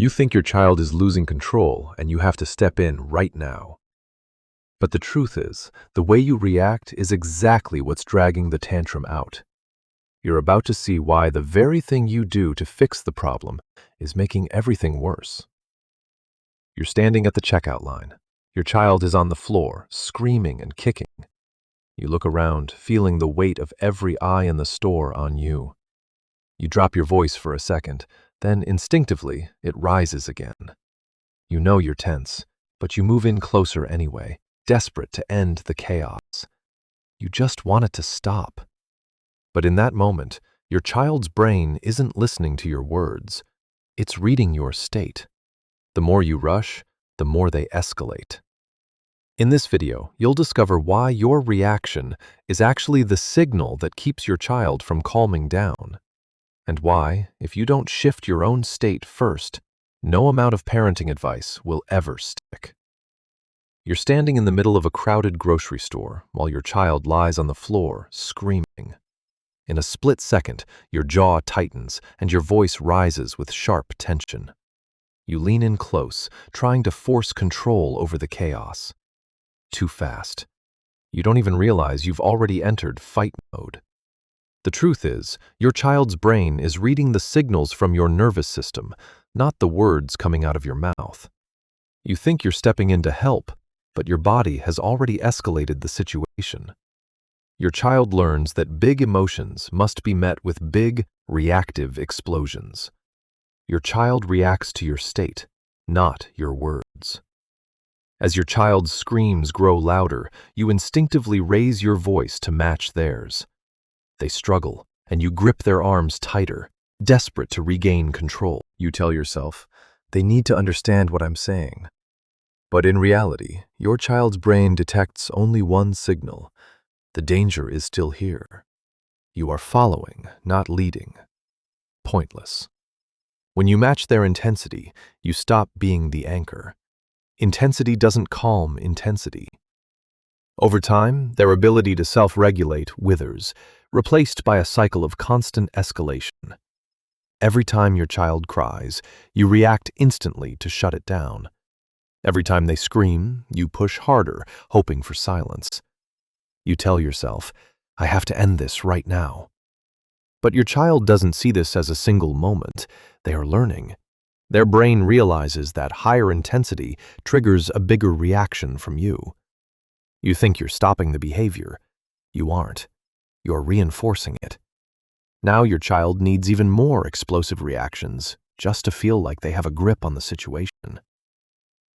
You think your child is losing control and you have to step in right now. But the truth is, the way you react is exactly what's dragging the tantrum out. You're about to see why the very thing you do to fix the problem is making everything worse. You're standing at the checkout line. Your child is on the floor, screaming and kicking. You look around, feeling the weight of every eye in the store on you. You drop your voice for a second, then instinctively it rises again. You know you're tense, but you move in closer anyway, desperate to end the chaos. You just want it to stop. But in that moment, your child's brain isn't listening to your words. It's reading your state. The more you rush, the more they escalate. In this video, you'll discover why your reaction is actually the signal that keeps your child from calming down, and why, if you don't shift your own state first, no amount of parenting advice will ever stick. You're standing in the middle of a crowded grocery store while your child lies on the floor, screaming. In a split second, your jaw tightens and your voice rises with sharp tension. You lean in close, trying to force control over the chaos. Too fast. You don't even realize you've already entered fight mode. The truth is, your child's brain is reading the signals from your nervous system, not the words coming out of your mouth. You think you're stepping in to help, but your body has already escalated the situation. Your child learns that big emotions must be met with big, reactive explosions. Your child reacts to your state, not your words. As your child's screams grow louder, you instinctively raise your voice to match theirs. They struggle, and you grip their arms tighter, desperate to regain control. You tell yourself, they need to understand what I'm saying. But in reality, your child's brain detects only one signal. The danger is still here. You are following, not leading. Pointless. When you match their intensity, you stop being the anchor. Intensity doesn't calm intensity. Over time, their ability to self-regulate withers, replaced by a cycle of constant escalation. Every time your child cries, you react instantly to shut it down. Every time they scream, you push harder, hoping for silence. You tell yourself, I have to end this right now. But your child doesn't see this as a single moment. They are learning. Their brain realizes that higher intensity triggers a bigger reaction from you. You think you're stopping the behavior. You aren't. You're reinforcing it. Now your child needs even more explosive reactions just to feel like they have a grip on the situation.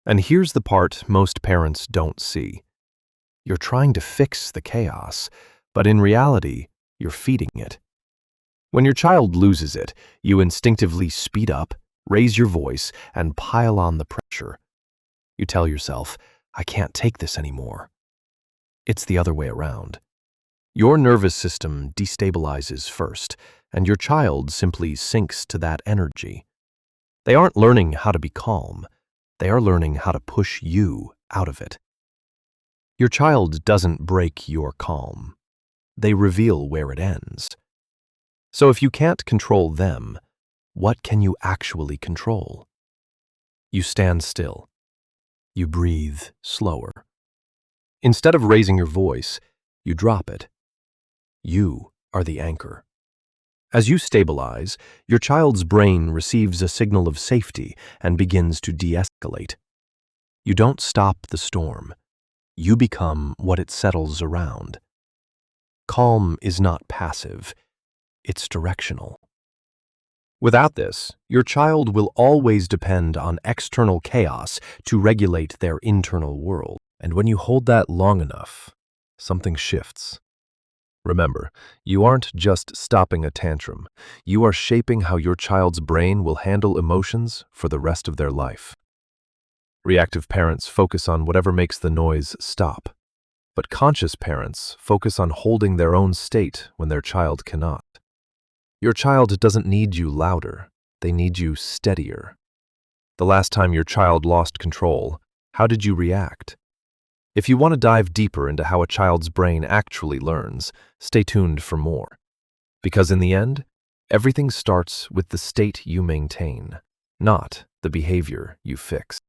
And here's the part most parents don't see. You're trying to fix the chaos, but in reality, you're feeding it. When your child loses it, you instinctively speed up, raise your voice, and pile on the pressure. You tell yourself, I can't take this anymore. It's the other way around. Your nervous system destabilizes first, and your child simply sinks to that energy. They aren't learning how to be calm. They are learning how to push you out of it. Your child doesn't break your calm. They reveal where it ends. So if you can't control them, what can you actually control? You stand still. You breathe slower. Instead of raising your voice, you drop it. You are the anchor. As you stabilize, your child's brain receives a signal of safety and begins to de-escalate. You don't stop the storm. You become what it settles around. Calm is not passive. It's directional. Without this, your child will always depend on external chaos to regulate their internal world. And when you hold that long enough, something shifts. Remember, you aren't just stopping a tantrum. You are shaping how your child's brain will handle emotions for the rest of their life. Reactive parents focus on whatever makes the noise stop. But conscious parents focus on holding their own state when their child cannot. Your child doesn't need you louder. They need you steadier. The last time your child lost control, how did you react? If you want to dive deeper into how a child's brain actually learns, stay tuned for more. Because in the end, everything starts with the state you maintain, not the behavior you fix.